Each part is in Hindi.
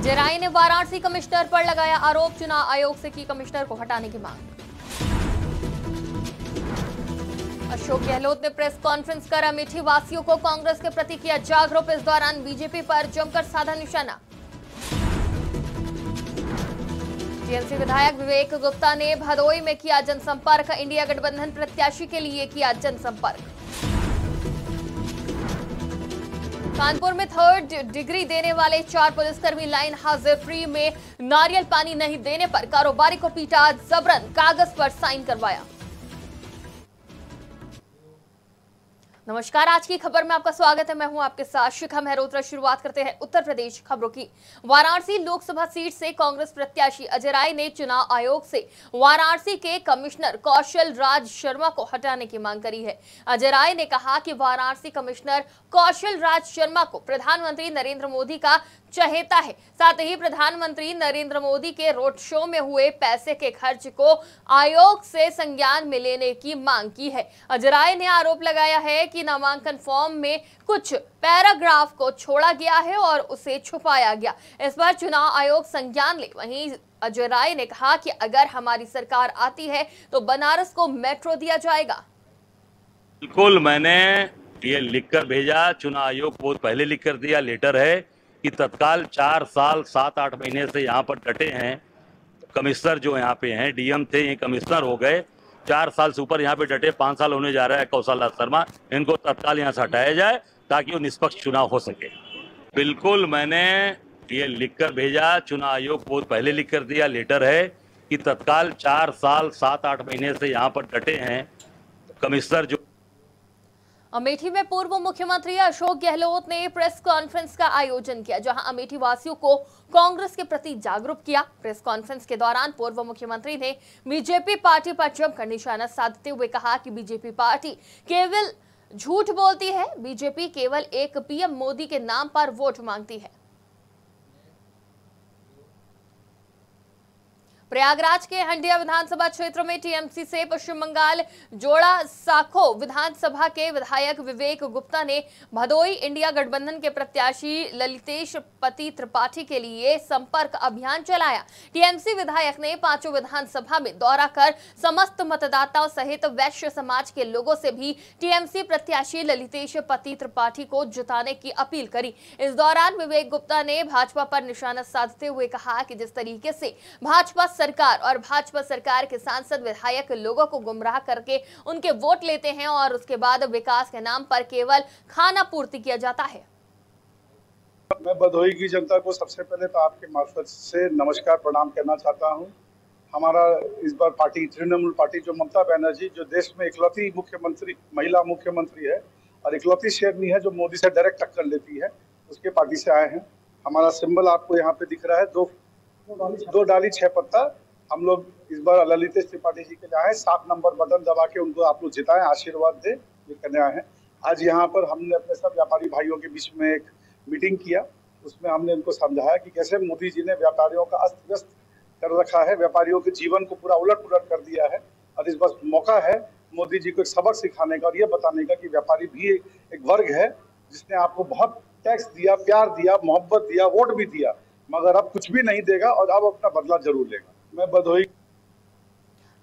अजय राय ने वाराणसी कमिश्नर पर लगाया आरोप, चुनाव आयोग से की कमिश्नर को हटाने की मांग। अशोक गहलोत ने प्रेस कॉन्फ्रेंस कर अमेठी वासियों को कांग्रेस के प्रति किया जागरूक, इस दौरान बीजेपी पर जमकर साधा निशाना। टीएमसी विधायक विवेक गुप्ता ने भदोई में किया जनसंपर्क, इंडिया गठबंधन प्रत्याशी के लिए किया जनसंपर्क। कानपुर में 3rd डिग्री देने वाले 4 पुलिसकर्मी लाइन हाजिर, फ्री में नारियल पानी नहीं देने पर कारोबारी को पीटा, जबरन कागज पर साइन करवाया। नमस्कार, आज की खबर में आपका स्वागत है। मैं हूं आपके साथ शिखा मेहरोत्रा। शुरुआत करते हैं उत्तर प्रदेश खबरों की। वाराणसी लोकसभा सीट से कांग्रेस प्रत्याशी अजय राय ने चुनाव आयोग से वाराणसी के कमिश्नर कौशल राज शर्मा को हटाने की मांग करी है। अजय राय ने कहा कि वाराणसी कमिश्नर कौशल राज शर्मा को प्रधानमंत्री नरेंद्र मोदी का चहेता है, साथ ही प्रधानमंत्री नरेंद्र मोदी के रोड शो में हुए पैसे के खर्च को आयोग से संज्ञान में लेने की मांग की है। अजय राय ने आरोप लगाया है कि नामांकन फॉर्म में कुछ पैराग्राफ को छोड़ा गया है और उसे छुपाया गया, इस पर चुनाव आयोग संज्ञान ले। वहीं अजय राय ने कहा कि अगर हमारी सरकार आती है तो बनारस को मेट्रो दिया जाएगा। बिल्कुल, मैंने ये लिखकर भेजा, चुनाव आयोग को पहले लिख कर दिया, लेटर है कि तत्काल 4 साल 7-8 महीने से यहाँ पर डटे हैं कमिश्नर जो यहाँ पे हैं, डीएम थे, ये कमिश्नर हो गए, 4 साल से ऊपर यहाँ पे डटे, 5 साल होने जा रहा है कौशल राज शर्मा, इनको तत्काल यहाँ से हटाया जाए ताकि वो निष्पक्ष चुनाव हो सके। बिल्कुल, मैंने ये लिखकर भेजा, चुनाव आयोग को पहले लिख कर दिया, लेटर है कि तत्काल 4 साल 7-8 महीने से यहाँ पर डटे हैं कमिश्नर जो। अमेठी में पूर्व मुख्यमंत्री अशोक गहलोत ने प्रेस कॉन्फ्रेंस का आयोजन किया, जहां अमेठी वासियों को कांग्रेस के प्रति जागरूक किया। प्रेस कॉन्फ्रेंस के दौरान पूर्व मुख्यमंत्री ने बीजेपी पार्टी पर जमकर निशाना साधते हुए कहा कि बीजेपी पार्टी केवल झूठ बोलती है, बीजेपी केवल एक पीएम मोदी के नाम पर वोट मांगती है। प्रयागराज के हंडिया विधानसभा क्षेत्र में टीएमसी से पश्चिम बंगाल जोड़ा साखो विधानसभा के विधायक विवेक गुप्ता ने भदोई इंडिया गठबंधन के प्रत्याशी ललितेश पति त्रिपाठी के लिए संपर्क अभियान चलाया। टीएमसी विधायक ने 5 विधानसभा में दौरा कर समस्त मतदाताओं सहित वैश्य समाज के लोगों से भी टीएमसी प्रत्याशी ललितेश पति त्रिपाठी को जिताने की अपील करी। इस दौरान विवेक गुप्ता ने भाजपा पर निशाना साधते हुए कहा कि जिस तरीके से भाजपा सरकार और भाजपा सरकार के सांसद विधायक लोगों को गुमराह करके उनके वोट लेते हैं और उसके बाद विकास के नाम पर केवल खाना पूर्ति किया जाता है। मैं भदोई की जनता को सबसे पहले तो आपके मार्फत से नमस्कार प्रणाम करना चाहता हूं। हमारा इस बार पार्टी तृणमूल पार्टी जो ममता बनर्जी, जो देश में इकलौती मुख्यमंत्री महिला मुख्यमंत्री है और इकलौती शेरनी है जो मोदी से डायरेक्ट टक्कर लेती है, उसके पार्टी से आए हैं। हमारा सिंबल आपको यहाँ पे दिख रहा है, दो डाली 6 पत्ता। हम लोग इस बार ललितेश त्रिपाठी जी के लिए आए, 7 नंबर बटन दबा के उनको आप लोग जिताएं, आशीर्वाद दें, ये करने आए हैं। आज यहाँ पर हमने अपने सब व्यापारी भाइयों के बीच में एक मीटिंग किया, उसमें हमने उनको समझाया कि कैसे मोदी जी ने व्यापारियों का अस्त व्यस्त कर रखा है, व्यापारियों के जीवन को पूरा उलट पुलट कर दिया है और इस बार मौका है मोदी जी को एक सबक सिखाने का और ये बताने का कि व्यापारी भी एक वर्ग है जिसने आपको बहुत टैक्स दिया, प्यार दिया, मोहब्बत दिया, वोट भी दिया, मगर अब कुछ भी नहीं देगा और अब अपना बदला जरूर लेगा। मैं भदोई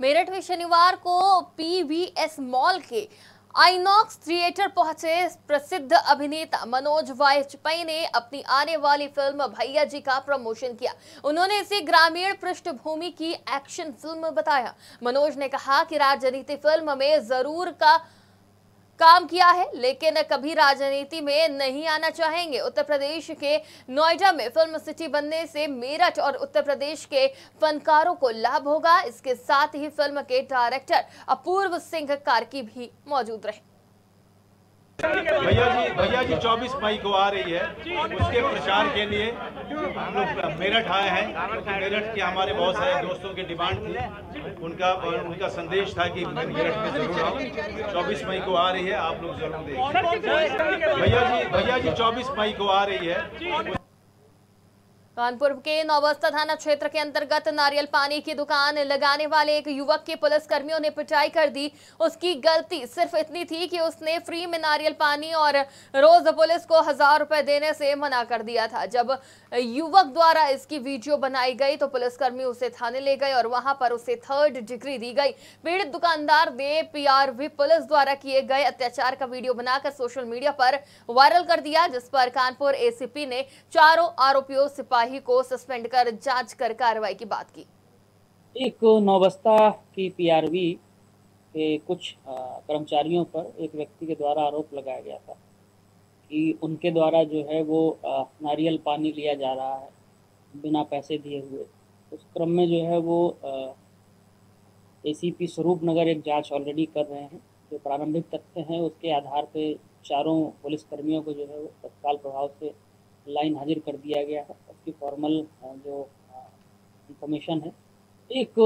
मेरठ में शनिवार को पीवीएस मॉल के आइनॉक्स थिएटर पहुंचे प्रसिद्ध अभिनेता मनोज वाजपेयी ने अपनी आने वाली फिल्म भैया जी का प्रमोशन किया। उन्होंने इसे ग्रामीण पृष्ठभूमि की एक्शन फिल्म बताया। मनोज ने कहा कि राजनीति फिल्म में जरूर काम किया है, लेकिन कभी राजनीति में नहीं आना चाहेंगे। उत्तर प्रदेश के नोएडा में फिल्म सिटी बनने से मेरठ और उत्तर प्रदेश के फनकारों को लाभ होगा। इसके साथ ही फिल्म के डायरेक्टर अपूर्व सिंह कार्की भी मौजूद रहे। भैया जी 24 मई को आ रही है, उसके प्रचार के लिए हम लोग मेरठ आए हैं। मेरठ के हमारे बहुत सारे दोस्तों की डिमांड थी, उनका संदेश था कि मेरठ में जरूर आओ। 24 मई को आ रही है, आप लोग जरूर देखिए। भैया जी 24 मई को आ रही है। कानपुर के नौबस्ता थाना क्षेत्र के अंतर्गत नारियल पानी की दुकान लगाने वाले एक युवक की पुलिस कर्मियों ने पिटाई कर दी। उसकी गलती सिर्फ इतनी थी कि उसने फ्री में नारियल पानी और रोज पुलिस को 1000 रुपए देने से मना कर दिया था। जब युवक द्वारा इसकी वीडियो बनाई गई तो पुलिसकर्मी उसे थाने ले गए और वहां पर उसे 3rd डिग्री दी गई। पीड़ित दुकानदार ने पीआरवी पुलिस द्वारा किए गए अत्याचार का वीडियो बनाकर सोशल मीडिया पर वायरल कर दिया, जिस पर कानपुर एसीपी ने चारों आरोपियों सिपाही को सस्पेंड कर जांच कर कार्रवाई की बात की। एक नौबस्ता की पीआरवी के कुछ कर्मचारियों पर एक व्यक्ति के द्वारा आरोप लगाया गया था कि उनके द्वारा जो है वो नारियल पानी लिया जा रहा है बिना पैसे दिए हुए। उस क्रम में जो है वो एसीपी स्वरूप नगर एक जांच ऑलरेडी कर रहे हैं। जो प्रारंभिक तथ्य हैं उसके आधार पे चारों पुलिसकर्मियों को जो है वो तत्काल प्रभाव से लाइन हाजिर कर दिया गया है। उसकी फॉर्मल जो इंफॉर्मेशन है एक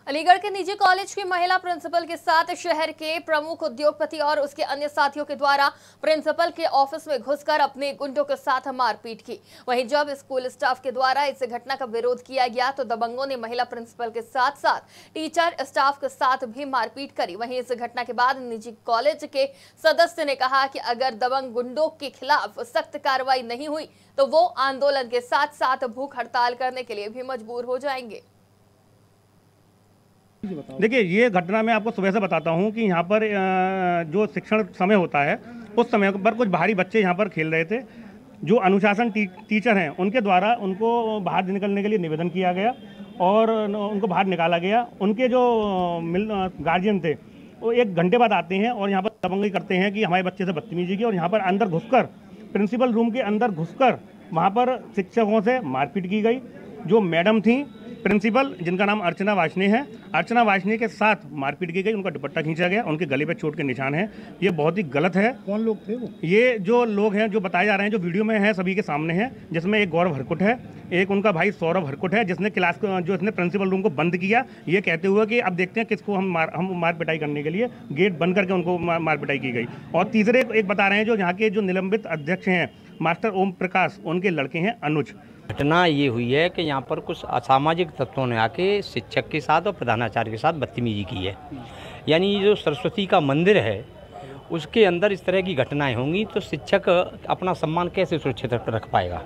अलीगढ़ के निजी कॉलेज की महिला प्रिंसिपल के साथ शहर के प्रमुख उद्योगपति और उसके अन्य साथियों के द्वारा प्रिंसिपल के ऑफिस में घुसकर अपने गुंडों के साथ मारपीट की। वहीं जब स्कूल स्टाफ के द्वारा इस घटना का विरोध किया गया तो दबंगों ने महिला प्रिंसिपल के साथ साथ टीचर स्टाफ के साथ भी मारपीट करी। वहीं इस घटना के बाद निजी कॉलेज के सदस्य ने कहा कि अगर दबंग गुंडों के खिलाफ सख्त कार्रवाई नहीं हुई तो वो आंदोलन के साथ साथ भूख हड़ताल करने के लिए भी मजबूर हो जाएंगे। देखिए, ये घटना मैं आपको सुबह से बताता हूँ कि यहाँ पर जो शिक्षण समय होता है उस समय पर कुछ बाहरी बच्चे यहाँ पर खेल रहे थे। जो अनुशासन टीचर हैं उनके द्वारा उनको बाहर निकलने के लिए निवेदन किया गया और उनको बाहर निकाला गया। उनके जो गार्जियन थे वो 1 घंटे बाद आते हैं और यहाँ पर दबंगई करते हैं कि हमारे बच्चे से बदतमीजी की, और यहाँ पर अंदर घुसकर प्रिंसिपल रूम के अंदर घुसकर वहाँ पर शिक्षकों से मारपीट की गई। जो मैडम थी प्रिंसिपल, जिनका नाम अर्चना वाशने है, अर्चना वाशने के साथ मारपीट की गई। उनका दुपट्टा खींचा गया, उनके गले पे चोट के निशान हैं। ये बहुत ही गलत है। कौन लोग थे वो? ये जो लोग हैं जो बताए जा रहे हैं, जो वीडियो में है, सभी के सामने हैं, जिसमें एक गौरव हरकुट है, एक उनका भाई सौरभ हरकुट है, जिसने क्लास को जो इसने प्रिंसिपल रूम को बंद किया, ये कहते हुए कि अब देखते हैं किसको हम मार पिटाई करने के लिए गेट बंद करके उनको मार पिटाई की गई। और तीसरे एक बता रहे हैं जो यहाँ के जो निलंबित अध्यक्ष हैं मास्टर ओम प्रकाश, उनके लड़के हैं अनुज। घटना ये हुई है कि यहाँ पर कुछ असामाजिक तत्वों ने आके शिक्षक के साथ और प्रधानाचार्य के साथ बदतमीजी की है। यानी जो सरस्वती का मंदिर है उसके अंदर इस तरह की घटनाएं होंगी तो शिक्षक अपना सम्मान कैसे सुरक्षित रख पाएगा।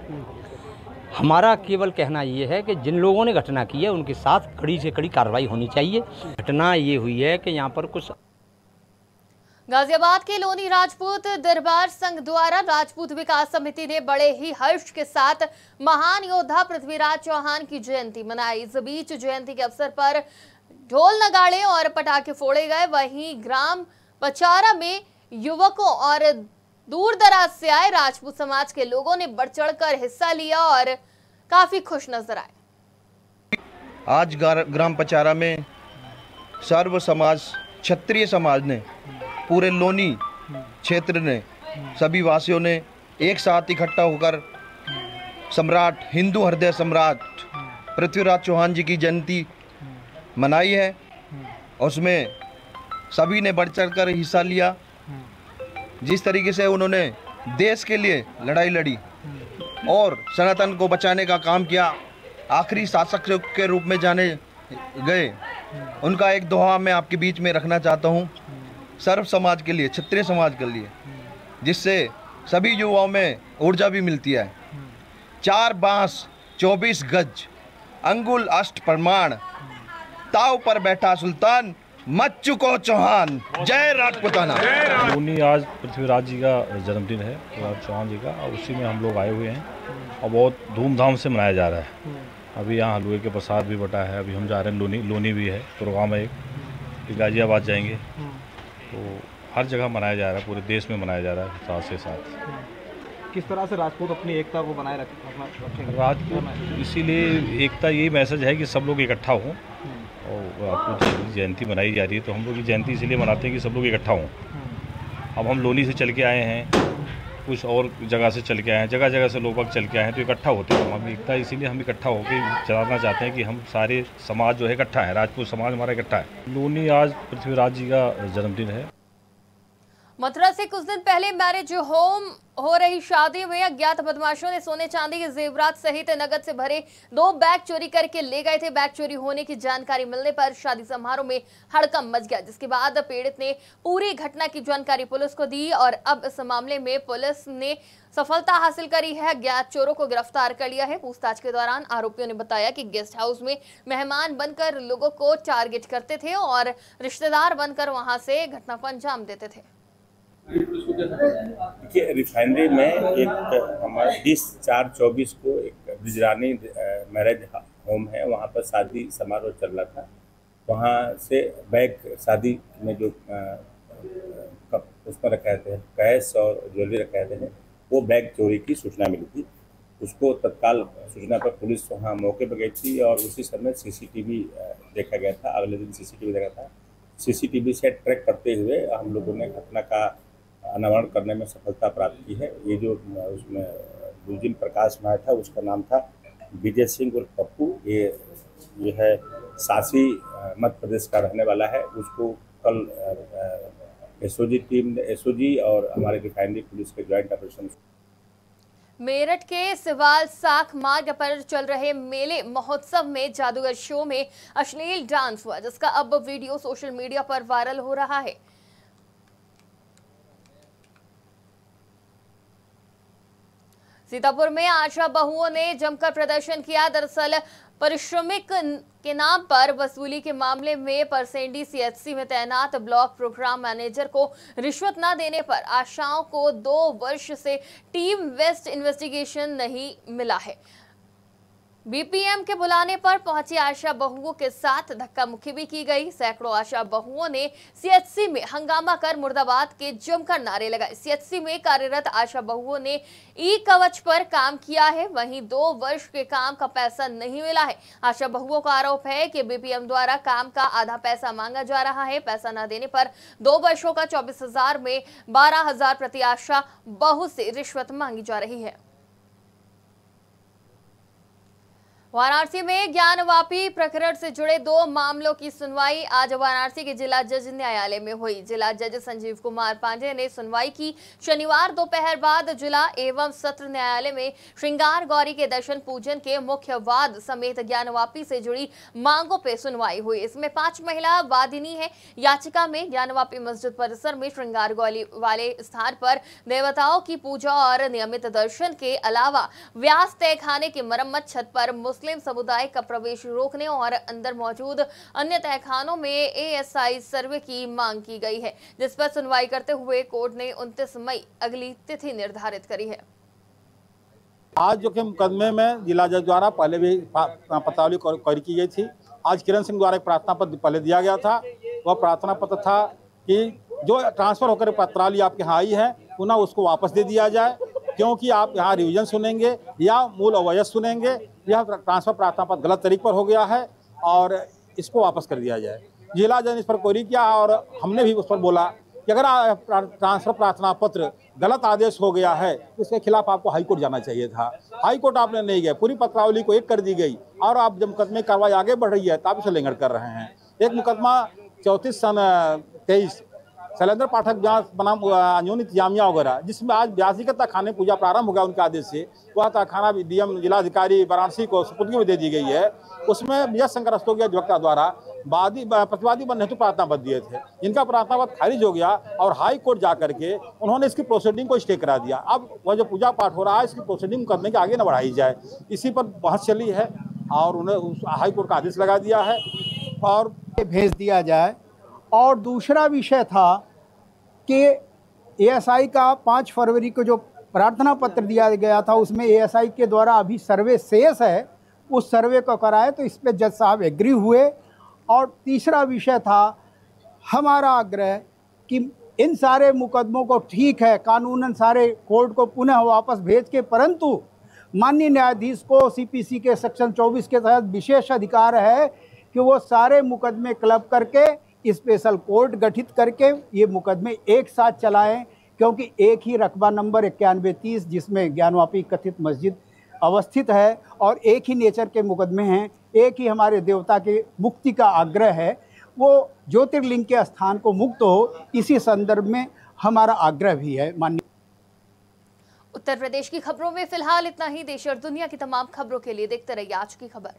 हमारा केवल कहना ये है कि जिन लोगों ने घटना की है उनके साथ कड़ी से कड़ी कार्रवाई होनी चाहिए। घटना ये हुई है कि यहाँ पर कुछ गाजियाबाद के लोनी राजपूत दरबार संघ द्वारा राजपूत विकास समिति ने बड़े ही हर्ष के साथ महान योद्धा पृथ्वीराज चौहान की जयंती मनाई। इस बीच जयंती के अवसर पर ढोल नगाड़े और पटाखे फोड़े गए। वहीं ग्राम पचारा में युवकों और दूर दराज से आए राजपूत समाज के लोगों ने बढ़ चढ़कर हिस्सा लिया और काफी खुश नजर आए। आज ग्राम पचारा में सर्व समाज, क्षत्रिय समाज ने, पूरे लोनी क्षेत्र ने, सभी वासियों ने एक साथ इकट्ठा होकर सम्राट, हिंदू हृदय सम्राट पृथ्वीराज चौहान जी की जयंती मनाई है। उसमें सभी ने बढ़ चढ़कर हिस्सा लिया। जिस तरीके से उन्होंने देश के लिए लड़ाई लड़ी और सनातन को बचाने का काम किया, आखिरी शासक के रूप में जाने गए, उनका एक दोहा मैं आपके बीच में रखना चाहता हूँ सर्व समाज के लिए, क्षत्रिय समाज के लिए, जिससे सभी युवाओं में ऊर्जा भी मिलती है। 4 बांस 24 गज, अंगुल अष्ट प्रमाण, ताव पर बैठा सुल्तान, मत चुको चौहान, जय राजपूताना। लोनी आज पृथ्वीराज जी का जन्मदिन है, पृथ्वीराज चौहान जी का, और उसी में हम लोग आए हुए हैं और बहुत धूमधाम से मनाया जा रहा है। अभी यहाँ हलवे के प्रसाद भी बटा है। अभी हम जा रहे हैं लोनी भी है, प्रोग्राम है एक, गाजियाबाद जाएंगे, तो हर जगह मनाया जा रहा है, पूरे देश में मनाया जा रहा है साथ से साथ। किस तरह से राजपूत अपनी एकता को बनाए रखेंगे? राजपूत इसीलिए एकता, यही मैसेज है कि सब लोग इकट्ठा हों, और राजपूत की जयंती मनाई जा रही है तो हम लोग की जयंती इसीलिए मनाते हैं कि सब लोग इकट्ठा हों। अब हम लोनी से चल के आए हैं, कुछ और जगह से चल के आए हैं, जगह जगह से लोग चल के आए हैं, तो इकट्ठा होते हैं। हम एकता इसीलिए हम इकट्ठा होकर चलाना चाहते हैं कि हम सारे समाज जो है इकट्ठा है, राजपूत समाज हमारा इकट्ठा है। लोनी आज पृथ्वीराज जी का जन्मदिन है। मथुरा से कुछ दिन पहले मैरिज होम हो रही शादी में अज्ञात बदमाशों ने सोने चांदी के जेवरात सहित नकद से भरे 2 बैग चोरी करके ले गए थे। बैग चोरी होने की जानकारी मिलने पर शादी समारोह में हड़कंप मच गया, जिसके बाद पीड़ित ने पूरी घटना की जानकारी पुलिस को दी और अब इस मामले में पुलिस ने सफलता हासिल करी है। अज्ञात चोरों को गिरफ्तार कर लिया है। पूछताछ के दौरान आरोपियों ने बताया कि गेस्ट हाउस में मेहमान बनकर लोगों को टारगेट करते थे और रिश्तेदार बनकर वहां से घटना को अंजाम देते थे। देखिए, रिफाइनरी में एक हमारा 20/4/24 को एक ब्रिजरानी मैरिज होम है, वहाँ पर शादी समारोह चल रहा था। वहाँ से बैग शादी में जो उसमें रखे थे कैश और ज्वेलरी रखे थे, वो बैग चोरी की सूचना मिली थी। उसको तत्काल सूचना पर पुलिस वहाँ मौके पर गई थी और उसी समय सीसीटीवी देखा गया था। अगले दिन सीसीटीवी देखा था। सीसीटीवी से ट्रैक करते हुए हम लोगों ने घटना का अनावरण करने में सफलता प्राप्त की है। ये जो उसमें बुलजिन प्रकाश में था, उसका नाम था विजय सिंह उर्फ पप्पू। ये है सासी मध्य प्रदेश का रहने वाला है। उसको कल एसओजी और हमारे रिफाइनरी पुलिस के ज्वाइंट ऑपरेशन। मेरठ के सिवाल साख मार्ग पर चल रहे मेले महोत्सव में जादूगर शो में अश्लील डांस हुआ, जिसका अब वीडियो सोशल मीडिया पर वायरल हो रहा है। सीतापुर में आशा बहुओं ने जमकर प्रदर्शन किया। दरअसल परिश्रमिक के नाम पर वसूली के मामले में परसेंडी सीएचसी में तैनात ब्लॉक प्रोग्राम मैनेजर को रिश्वत न देने पर आशाओं को 2 वर्ष से टीम वेस्ट इन्वेस्टिगेशन नहीं मिला है। बीपीएम के बुलाने पर पहुंची आशा बहुओं के साथ धक्का मुक्की भी की गई। सैकड़ों आशा बहुओं ने सीएचसी में हंगामा कर मुर्दाबाद के जमकर नारे लगाए। सीएचसी में कार्यरत आशा बहुओं ने ई कवच पर काम किया है, वहीं 2 वर्ष के काम का पैसा नहीं मिला है। आशा बहुओं का आरोप है कि बीपीएम द्वारा काम का आधा पैसा मांगा जा रहा है। पैसा न देने पर 2 वर्षों का 24,000 में 12,000 प्रति आशा बहु से रिश्वत मांगी जा रही है। वाराणसी में ज्ञानवापी प्रकरण से जुड़े 2 मामलों की सुनवाई आज वाराणसी के जिला जज न्यायालय में हुई। जिला जज संजीव कुमार पांडे ने सुनवाई की। शनिवार दोपहर बाद जिला एवं सत्र न्यायालय में श्रृंगार गौरी के दर्शन पूजन के मुख्य वाद समेत ज्ञानवापी से जुड़ी मांगों पर सुनवाई हुई। इसमें 5 महिला वादिनी है। याचिका में ज्ञानवापी मस्जिद परिसर में श्रृंगार गौरी वाले स्थान पर देवताओं की पूजा और नियमित दर्शन के अलावा व्यास तहखाने की मरम्मत, छत पर मुस्लिम समुदाय का प्रवेश रोकने और अंदर मौजूद अन्य तहखानों में एएसआई सर्वे की मांग की गई है, जिस पर सुनवाई करते हुए कोर्ट ने 29 मई अगली तिथि निर्धारित करी है। आज जो कि मुकदमे में जिला जज द्वारा पहले भी पत्रावली करी की गई थी। आज किरण सिंह द्वारा एक प्रार्थना पत्र पहले दिया गया था। वह प्रार्थना पत्र था कि जो ट्रांसफर होकर पत्रावली आपके यहाँ आई है पुनः उसको वापस दे दिया जाए, क्योंकि आप यहाँ रिवीजन सुनेंगे या मूल अवयव सुनेंगे। यह ट्रांसफर प्रार्थना पत्र गलत तरीके पर हो गया है और इसको वापस कर दिया जाए। जिला जज ने इस पर क्वेरी किया और हमने भी उस पर बोला कि अगर ट्रांसफर प्रार्थना पत्र गलत आदेश हो गया है तो इसके खिलाफ आपको हाईकोर्ट जाना चाहिए था। हाईकोर्ट आपने नहीं गए, पूरी पत्रावली को एक कर दी गई और आप जब मुकदमे कार्रवाई आगे बढ़ रही है तब इसे उल्लंघन कर रहे हैं। एक मुकदमा 34/23 शैलेंद्र पाठक ब्यास बनाम अनियमित जामिया वगैरह, जिसमें आज ब्यासी के तहखाने पूजा प्रारंभ हो गया उनके आदेश से, वह तहखाना डीएम जिलाधिकारी वाराणसी को सुपुर्दगी में दे दी गई है। उसमें विजय शंकर रस्तोगी अधिवक्ता द्वारा प्रतिवादी बनने हेतु प्रार्थना पत्र दिए थे, जिनका प्रार्थना पत्र खारिज हो गया और हाई कोर्ट जा करके उन्होंने इसकी प्रोसीडिंग को स्टे करा दिया। अब वह जो पूजा पाठ हो रहा है इसकी प्रोसीडिंग करने के आगे न बढ़ाई जाए, इसी पर बहस चली है और उन्हें हाई कोर्ट का आदेश लगा दिया है और भेज दिया जाए। और दूसरा विषय था कि एएसआई का 5 फरवरी को जो प्रार्थना पत्र दिया गया था उसमें एएसआई के द्वारा अभी सर्वे शेष है, उस सर्वे को कराए, तो इस पे जज साहब एग्री हुए। और तीसरा विषय था हमारा आग्रह कि इन सारे मुकदमों को ठीक है कानूनन सारे कोर्ट को पुनः वापस भेज के, परंतु माननीय न्यायाधीश को सीपीसी के सेक्शन 24 के तहत विशेष अधिकार है कि वो सारे मुकदमे क्लब करके स्पेशल कोर्ट गठित करके ये मुकदमे एक साथ चलाएं, क्योंकि एक ही रकबा नंबर 9130 जिसमें ज्ञानवापी कथित मस्जिद अवस्थित है और एक ही नेचर के मुकदमे हैं, एक ही हमारे देवता के मुक्ति का आग्रह है, वो ज्योतिर्लिंग के स्थान को मुक्त हो। इसी संदर्भ में हमारा आग्रह भी है। माननीय उत्तर प्रदेश की खबरों में फिलहाल इतना ही। देश और दुनिया की तमाम खबरों के लिए देखते रहिए आज की खबर।